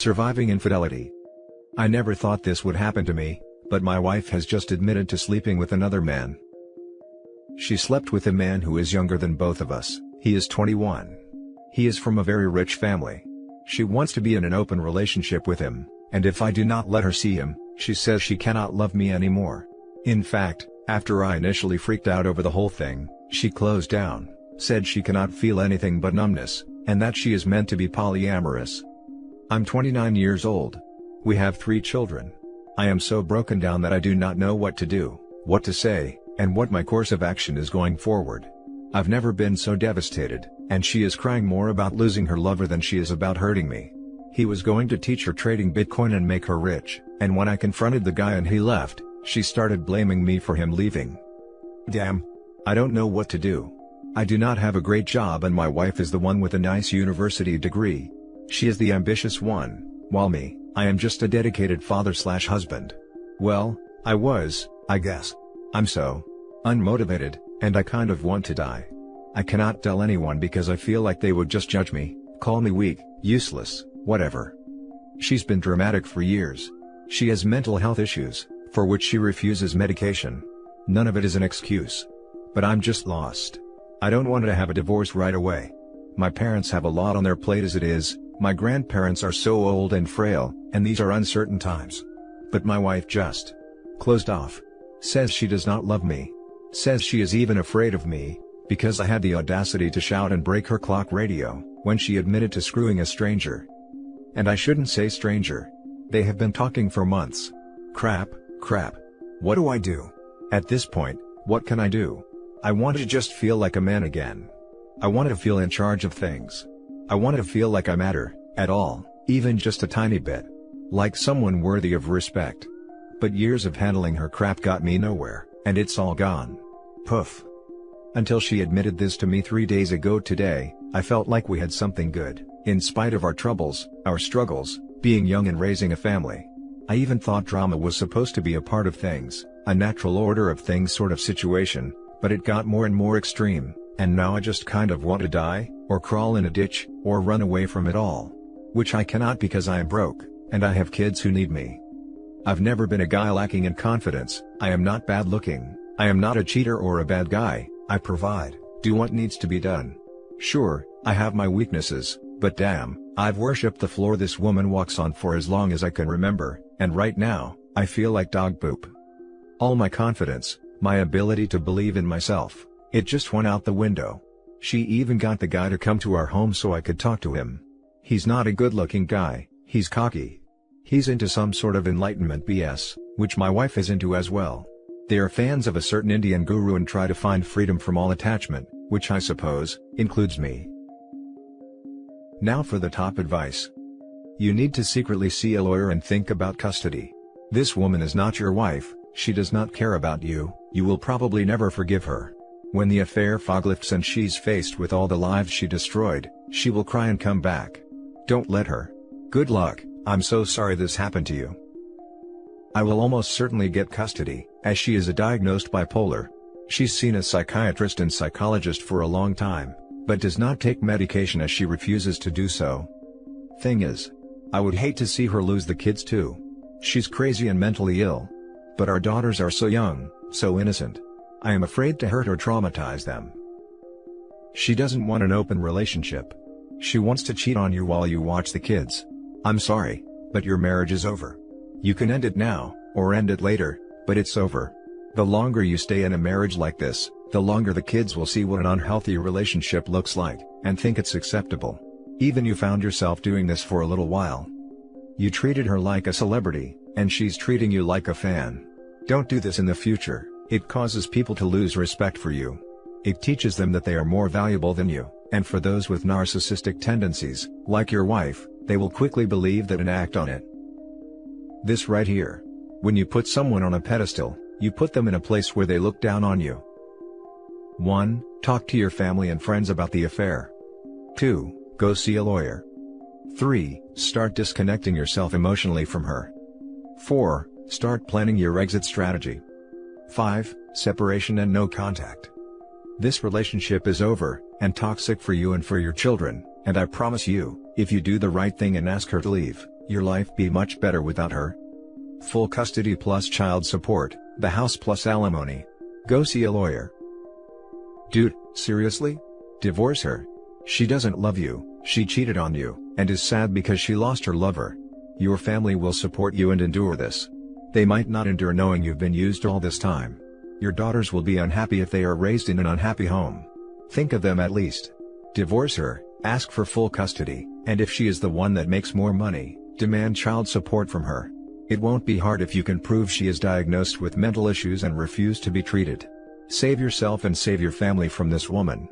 Surviving infidelity. I never thought this would happen to me, but my wife has just admitted to sleeping with another man. She slept with a man who is younger than both of us. He is 21. He is from a very rich family. She wants to be in an open relationship with him, and if I do not let her see him, she says she cannot love me anymore. In fact, after I initially freaked out over the whole thing, she closed down, said she cannot feel anything but numbness, and that she is meant to be polyamorous. I'm 29 years old. We have 3 children. I am so broken down that I do not know what to do, what to say, and what my course of action is going forward. I've never been so devastated, and she is crying more about losing her lover than she is about hurting me. He was going to teach her trading Bitcoin and make her rich, and when I confronted the guy and he left, she started blaming me for him leaving. Damn. I don't know what to do. I do not have a great job and my wife is the one with a nice university degree. She is the ambitious one, while me, I am just a dedicated father/husband. Well, I guess. I'm so unmotivated, and I kind of want to die. I cannot tell anyone because I feel like they would just judge me, call me weak, useless, whatever. She's been dramatic for years. She has mental health issues, for which she refuses medication. None of it is an excuse. But I'm just lost. I don't want to have a divorce right away. My parents have a lot on their plate as it is. My grandparents are so old and frail, and these are uncertain times. But my wife just closed off. Says she does not love me. Says she is even afraid of me, because I had the audacity to shout and break her clock radio, when she admitted to screwing a stranger. And I shouldn't say stranger. They have been talking for months. Crap. What do I do? At this point, what can I do? I want to just feel like a man again. I want to feel in charge of things. I want to feel like I matter, at all, even just a tiny bit. Like someone worthy of respect. But years of handling her crap got me nowhere, and it's all gone. Poof. Until she admitted this to me 3 days ago today, I felt like we had something good, in spite of our troubles, our struggles, being young and raising a family. I even thought drama was supposed to be a part of things, a natural order of things sort of situation, but it got more and more extreme, and now I just kind of want to die, or crawl in a ditch, or run away from it all. Which I cannot because I am broke, and I have kids who need me. I've never been a guy lacking in confidence. I am not bad looking, I am not a cheater or a bad guy. I provide, do what needs to be done. Sure, I have my weaknesses, but damn, I've worshipped the floor this woman walks on for as long as I can remember, and right now, I feel like dog poop. All my confidence, my ability to believe in myself, it just went out the window. She even got the guy to come to our home so I could talk to him. He's not a good-looking guy, he's cocky. He's into some sort of Enlightenment BS, which my wife is into as well. They are fans of a certain Indian guru and try to find freedom from all attachment, which I suppose, includes me. Now for the top advice. You need to secretly see a lawyer and think about custody. This woman is not your wife, she does not care about you, you will probably never forgive her. When the affair fog lifts and she's faced with all the lives she destroyed, she will cry and come back. Don't let her. Good luck, I'm so sorry this happened to you. I will almost certainly get custody, as she is a diagnosed bipolar. She's seen a psychiatrist and psychologist for a long time, but does not take medication as she refuses to do so. Thing is, I would hate to see her lose the kids too. She's crazy and mentally ill. But our daughters are so young, so innocent. I am afraid to hurt or traumatize them. She doesn't want an open relationship. She wants to cheat on you while you watch the kids. I'm sorry, but your marriage is over. You can end it now, or end it later, but it's over. The longer you stay in a marriage like this, the longer the kids will see what an unhealthy relationship looks like, and think it's acceptable. Even you found yourself doing this for a little while. You treated her like a celebrity, and she's treating you like a fan. Don't do this in the future. It causes people to lose respect for you. It teaches them that they are more valuable than you, and for those with narcissistic tendencies, like your wife, they will quickly believe that and act on it. This right here. When you put someone on a pedestal, you put them in a place where they look down on you. 1. Talk to your family and friends about the affair. 2. Go see a lawyer. 3. Start disconnecting yourself emotionally from her. 4. Start planning your exit strategy. 5. Separation and no contact. This relationship is over, and toxic for you and for your children, and I promise you, if you do the right thing and ask her to leave, your life be much better without her? Full custody plus child support, the house plus alimony. Go see a lawyer. Dude, seriously? Divorce her. She doesn't love you, she cheated on you, and is sad because she lost her lover. Your family will support you and endure this. They might not endure knowing you've been used all this time. Your daughters will be unhappy if they are raised in an unhappy home. Think of them at least. Divorce her, ask for full custody, and if she is the one that makes more money, demand child support from her. It won't be hard if you can prove she is diagnosed with mental issues and refuse to be treated. Save yourself and save your family from this woman.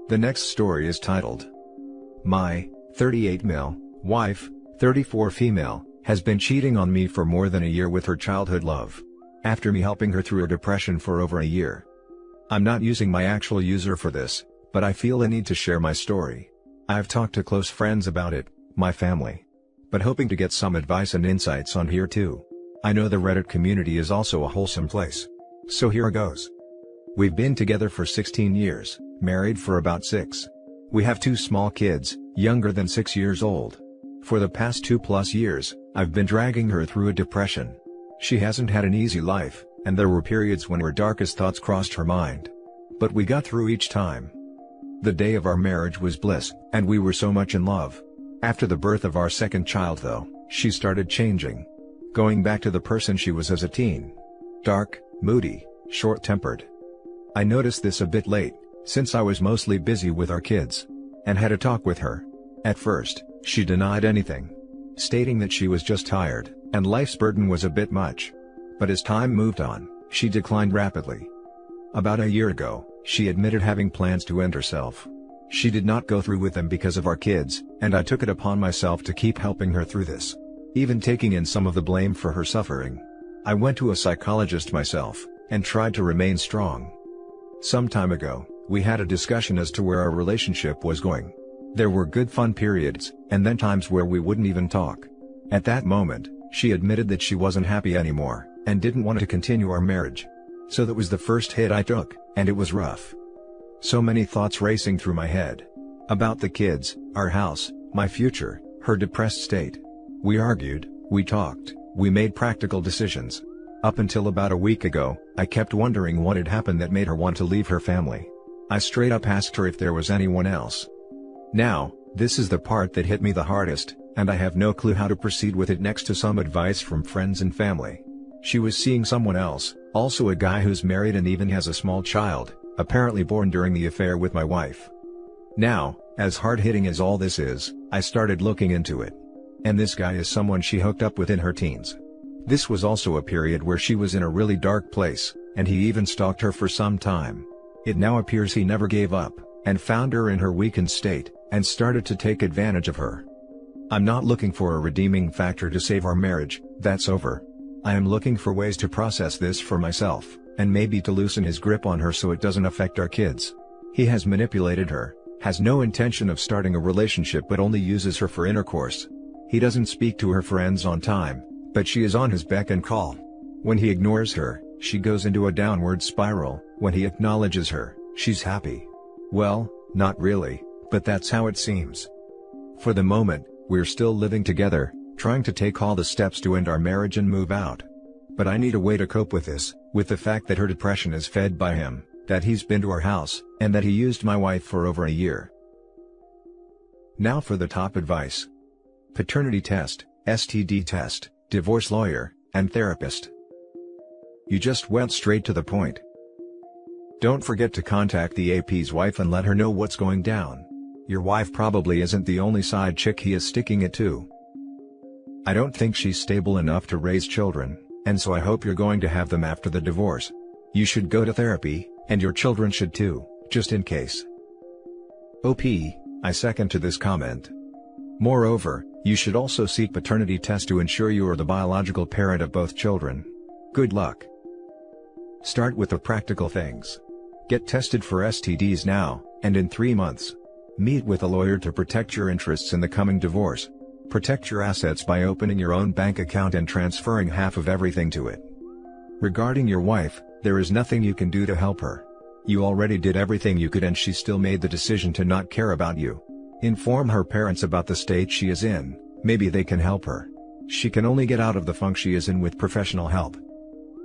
The next story is titled, My 38 male wife, 34 female, has been cheating on me for more than a year with her childhood love. After me helping her through her depression for over a year. I'm not using my actual user for this, but I feel a need to share my story. I've talked to close friends about it, my family. But hoping to get some advice and insights on here too. I know the Reddit community is also a wholesome place. So here goes. We've been together for 16 years, married for about 6. We have 2 small kids, younger than 6 years old. For the past 2+ years, I've been dragging her through a depression. She hasn't had an easy life, and there were periods when her darkest thoughts crossed her mind. But we got through each time. The day of our marriage was bliss, and we were so much in love. After the birth of our second child though, she started changing. Going back to the person she was as a teen. Dark, moody, short-tempered. I noticed this a bit late, since I was mostly busy with our kids. And had a talk with her. At first, she denied anything. Stating that she was just tired, and life's burden was a bit much. But as time moved on, she declined rapidly. About a year ago, she admitted having plans to end herself. She did not go through with them because of our kids, and I took it upon myself to keep helping her through this. Even taking in some of the blame for her suffering. I went to a psychologist myself, and tried to remain strong. Some time ago, we had a discussion as to where our relationship was going. There were good fun periods, and then times where we wouldn't even talk. At that moment, she admitted that she wasn't happy anymore, and didn't want to continue our marriage. So that was the first hit I took, and it was rough. So many thoughts racing through my head. About the kids, our house, my future, her depressed state. We argued, we talked, we made practical decisions. Up until about a week ago, I kept wondering what had happened that made her want to leave her family. I straight up asked her if there was anyone else. Now, this is the part that hit me the hardest, and I have no clue how to proceed with it next to some advice from friends and family. She was seeing someone else, also a guy who's married and even has a small child, apparently born during the affair with my wife. Now, as hard-hitting as all this is, I started looking into it. And this guy is someone she hooked up with in her teens. This was also a period where she was in a really dark place, and he even stalked her for some time. It now appears he never gave up, and found her in her weakened state, and started to take advantage of her. I'm not looking for a redeeming factor to save our marriage, that's over. I am looking for ways to process this for myself, and maybe to loosen his grip on her so it doesn't affect our kids. He has manipulated her, has no intention of starting a relationship but only uses her for intercourse. He doesn't speak to her friends on time, but she is on his beck and call. When he ignores her, she goes into a downward spiral. When he acknowledges her, she's happy. Well, not really, but that's how it seems. For the moment, we're still living together, trying to take all the steps to end our marriage and move out. But I need a way to cope with this, with the fact that her depression is fed by him, that he's been to our house, and that he used my wife for over a year. Now for the top advice. Paternity test, STD test, divorce lawyer, and therapist. You just went straight to the point. Don't forget to contact the AP's wife and let her know what's going down. Your wife probably isn't the only side chick he is sticking it to. I don't think she's stable enough to raise children, and so I hope you're going to have them after the divorce. You should go to therapy, and your children should too, just in case. OP, I second to this comment. Moreover, you should also seek paternity test to ensure you are the biological parent of both children. Good luck. Start with the practical things. Get tested for STDs now, and in 3 months. Meet with a lawyer to protect your interests in the coming divorce. Protect your assets by opening your own bank account and transferring half of everything to it. Regarding your wife, there is nothing you can do to help her. You already did everything you could and she still made the decision to not care about you. Inform her parents about the state she is in, maybe they can help her. She can only get out of the funk she is in with professional help.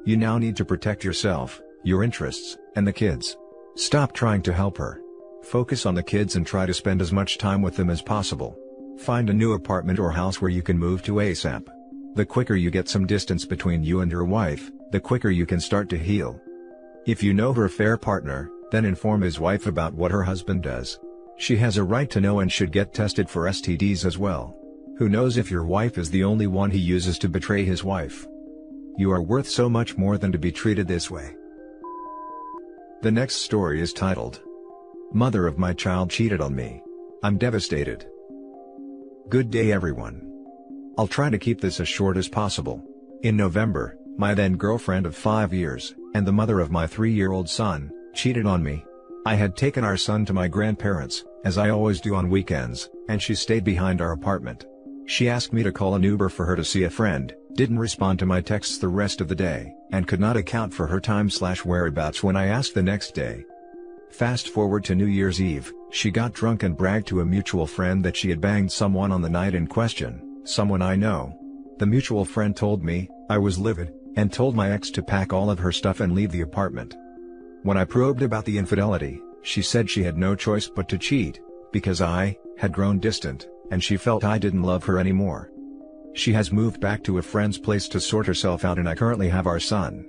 You now need to protect yourself, your interests, and the kids. Stop trying to help her. Focus on the kids and try to spend as much time with them as possible. Find a new apartment or house where you can move to ASAP. The quicker you get some distance between you and your wife, the quicker you can start to heal. If you know her affair partner, then inform his wife about what her husband does. She has a right to know and should get tested for STDs as well. Who knows if your wife is the only one he uses to betray his wife? You are worth so much more than to be treated this way. The next story is titled, "Mother of my child cheated on me. I'm devastated." Good day everyone. I'll try to keep this as short as possible. In November, my then girlfriend of 5 years, and the mother of my 3-year-old son, cheated on me. I had taken our son to my grandparents, as I always do on weekends, and she stayed behind our apartment. She asked me to call an Uber for her to see a friend, didn't respond to my texts the rest of the day, and could not account for her time/whereabouts when I asked the next day. Fast forward to New Year's Eve, she got drunk and bragged to a mutual friend that she had banged someone on the night in question, someone I know. The mutual friend told me, I was livid, and told my ex to pack all of her stuff and leave the apartment. When I probed about the infidelity, she said she had no choice but to cheat, because I had grown distant, and she felt I didn't love her anymore. She has moved back to a friend's place to sort herself out and I currently have our son.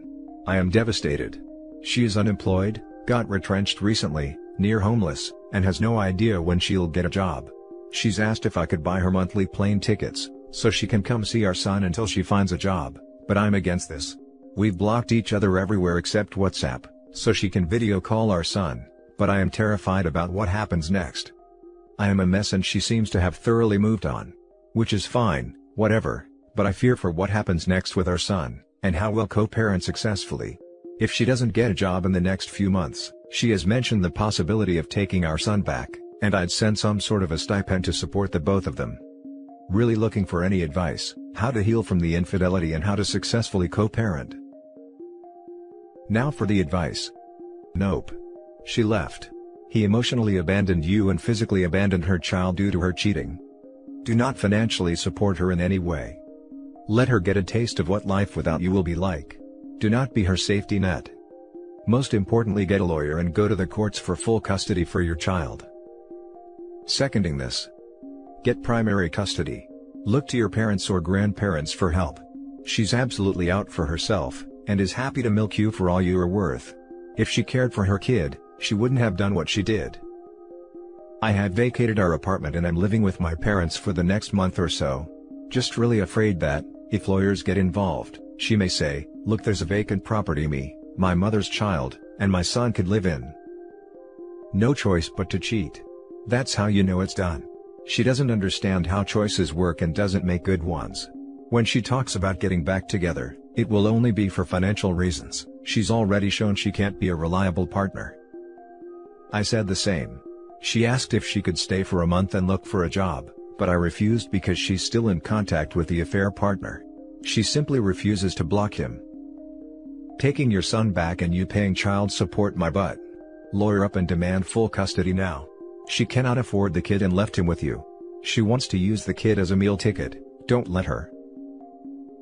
I am devastated. She is unemployed, got retrenched recently, near homeless, and has no idea when she'll get a job. She's asked if I could buy her monthly plane tickets, so she can come see our son until she finds a job, but I'm against this. We've blocked each other everywhere except WhatsApp, so she can video call our son, but I am terrified about what happens next. I am a mess and she seems to have thoroughly moved on. Which is fine, whatever, but I fear for what happens next with our son, and how we'll co-parent successfully. If she doesn't get a job in the next few months, she has mentioned the possibility of taking our son back, and I'd send some sort of a stipend to support the both of them. Really looking for any advice, how to heal from the infidelity and how to successfully co-parent. Now for the advice. Nope. She left. He emotionally abandoned you and physically abandoned her child due to her cheating. Do not financially support her in any way. Let her get a taste of what life without you will be like. Do not be her safety net. Most importantly, get a lawyer and go to the courts for full custody for your child. Seconding this. Get primary custody. Look to your parents or grandparents for help. She's absolutely out for herself, and is happy to milk you for all you are worth. If she cared for her kid, she wouldn't have done what she did. I have vacated our apartment and I'm living with my parents for the next month or so. Just really afraid that, if lawyers get involved, she may say, look, there's a vacant property me, my mother's child, and my son could live in. No choice but to cheat. That's how you know it's done. She doesn't understand how choices work and doesn't make good ones. When she talks about getting back together, it will only be for financial reasons. She's already shown she can't be a reliable partner. I said the same. She asked if she could stay for a month and look for a job, but I refused because she's still in contact with the affair partner. She simply refuses to block him. Taking your son back and you paying child support, my butt. Lawyer up and demand full custody now. She cannot afford the kid and left him with you. She wants to use the kid as a meal ticket, don't let her.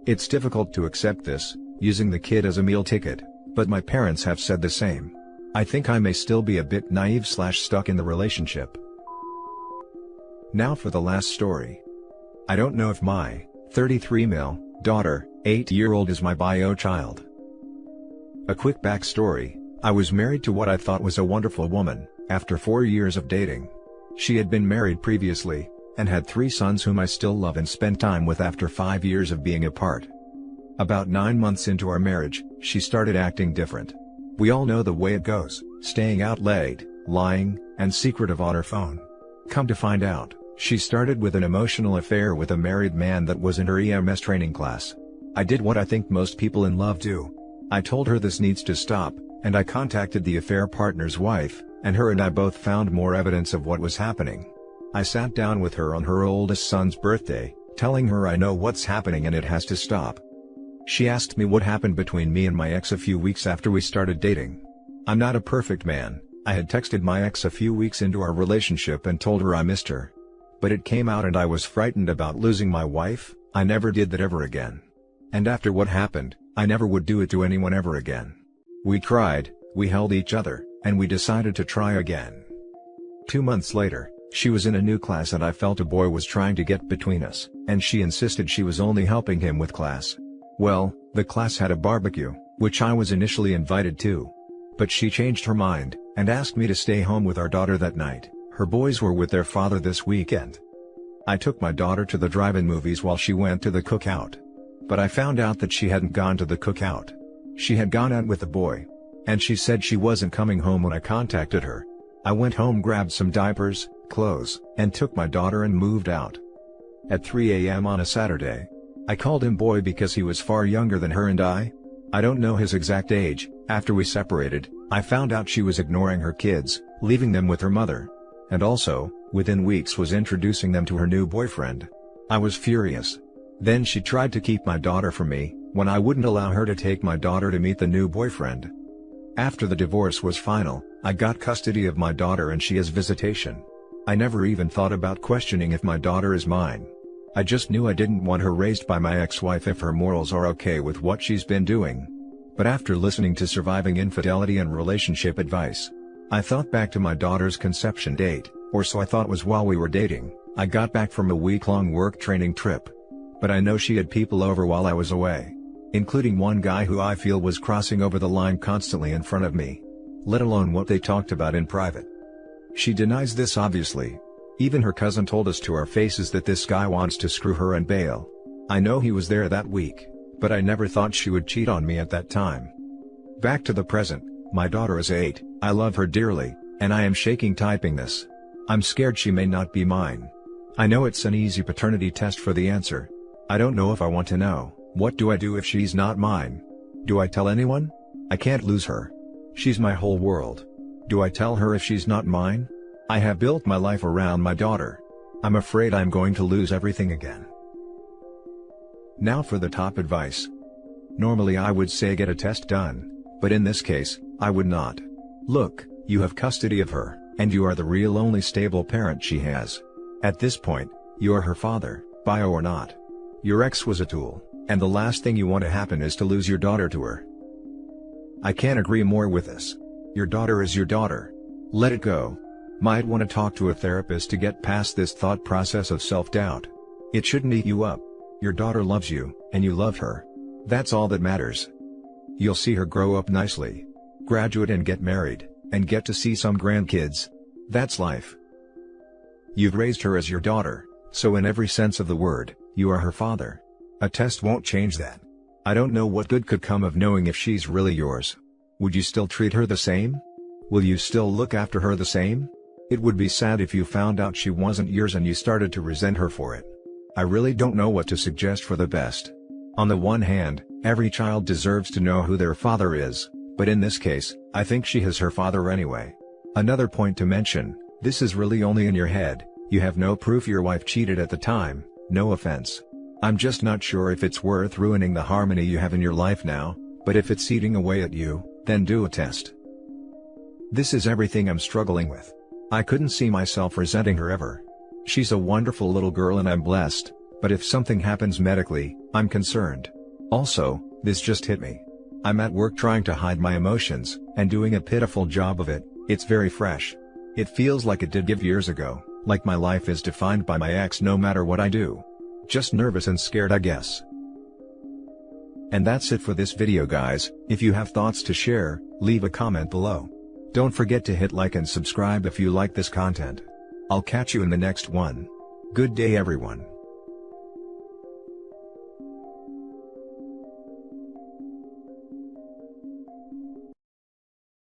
It's difficult to accept this, using the kid as a meal ticket, but my parents have said the same. I think I may still be a bit naive/stuck in the relationship. Now for the last story. I don't know if my 33 male daughter, 8-year-old is my bio child. A quick backstory. I was married to what I thought was a wonderful woman, after 4 years of dating. She had been married previously, and had 3 sons whom I still love and spend time with after 5 years of being apart. About 9 months into our marriage, she started acting different. We all know the way it goes, staying out late, lying, and secretive on her phone. Come to find out, she started with an emotional affair with a married man that was in her EMS training class. I did what I think most people in love do. I told her this needs to stop, and I contacted the affair partner's wife, and her and I both found more evidence of what was happening. I sat down with her on her oldest son's birthday, telling her I know what's happening and it has to stop. She asked me what happened between me and my ex a few weeks after we started dating. I'm not a perfect man. I had texted my ex a few weeks into our relationship and told her I missed her, but it came out and I was frightened about losing my wife. I never did that ever again. And after what happened, I never would do it to anyone ever again. We cried, we held each other, and we decided to try again. 2 months later, she was in a new class and I felt a boy was trying to get between us, and she insisted she was only helping him with class. Well, the class had a barbecue, which I was initially invited to. But she changed her mind, and asked me to stay home with our daughter that night. Her boys were with their father this weekend. I took my daughter to the drive-in movies while she went to the cookout. But I found out that she hadn't gone to the cookout. She had gone out with the boy. And she said she wasn't coming home when I contacted her. I went home, grabbed some diapers, clothes, and took my daughter and moved out. At 3 a.m. on a Saturday. I called him boy because he was far younger than her and I don't know his exact age. After we separated, I found out she was ignoring her kids, leaving them with her mother. And also, within weeks was introducing them to her new boyfriend. I was furious. Then she tried to keep my daughter from me, when I wouldn't allow her to take my daughter to meet the new boyfriend. After the divorce was final, I got custody of my daughter and she has visitation. I never even thought about questioning if my daughter is mine. I just knew I didn't want her raised by my ex-wife if her morals are okay with what she's been doing. But after listening to surviving infidelity and relationship advice, I thought back to my daughter's conception date, or so I thought was while we were dating. I got back from a week-long work training trip. But I know she had people over while I was away. Including one guy who I feel was crossing over the line constantly in front of me. Let alone what they talked about in private. She denies this obviously. Even her cousin told us to our faces that this guy wants to screw her and bail. I know he was there that week, but I never thought she would cheat on me at that time. Back to the present, my daughter is 8, I love her dearly, and I am shaking typing this. I'm scared she may not be mine. I know it's an easy paternity test for the answer. I don't know if I want to know. What do I do if she's not mine? Do I tell anyone? I can't lose her. She's my whole world. Do I tell her if she's not mine? I have built my life around my daughter. I'm afraid I'm going to lose everything again. Now for the top advice. Normally I would say get a test done, but in this case, I would not. Look, you have custody of her, and you are the real only stable parent she has. At this point, you are her father, bio or not. Your ex was a tool, and the last thing you want to happen is to lose your daughter to her. I can't agree more with this. Your daughter is your daughter. Let it go. Might want to talk to a therapist to get past this thought process of self-doubt. It shouldn't eat you up. Your daughter loves you, and you love her. That's all that matters. You'll see her grow up nicely, graduate and get married, and get to see some grandkids. That's life. You've raised her as your daughter, so in every sense of the word, you are her father. A test won't change that. I don't know what good could come of knowing if she's really yours. Would you still treat her the same? Will you still look after her the same? It would be sad if you found out she wasn't yours and you started to resent her for it. I really don't know what to suggest for the best. On the one hand, every child deserves to know who their father is, but in this case, I think she has her father anyway. Another point to mention, this is really only in your head. You have no proof your wife cheated at the time, no offense. I'm just not sure if it's worth ruining the harmony you have in your life now, but if it's eating away at you, then do a test. This is everything I'm struggling with. I couldn't see myself resenting her ever. She's a wonderful little girl and I'm blessed, but if something happens medically, I'm concerned. Also, this just hit me. I'm at work trying to hide my emotions, and doing a pitiful job of it. It's very fresh. It feels like it did give years ago, like my life is defined by my ex no matter what I do. Just nervous and scared, I guess. And that's it for this video, guys. If you have thoughts to share, leave a comment below. Don't forget to hit like and subscribe if you like this content. I'll catch you in the next one. Good day, everyone.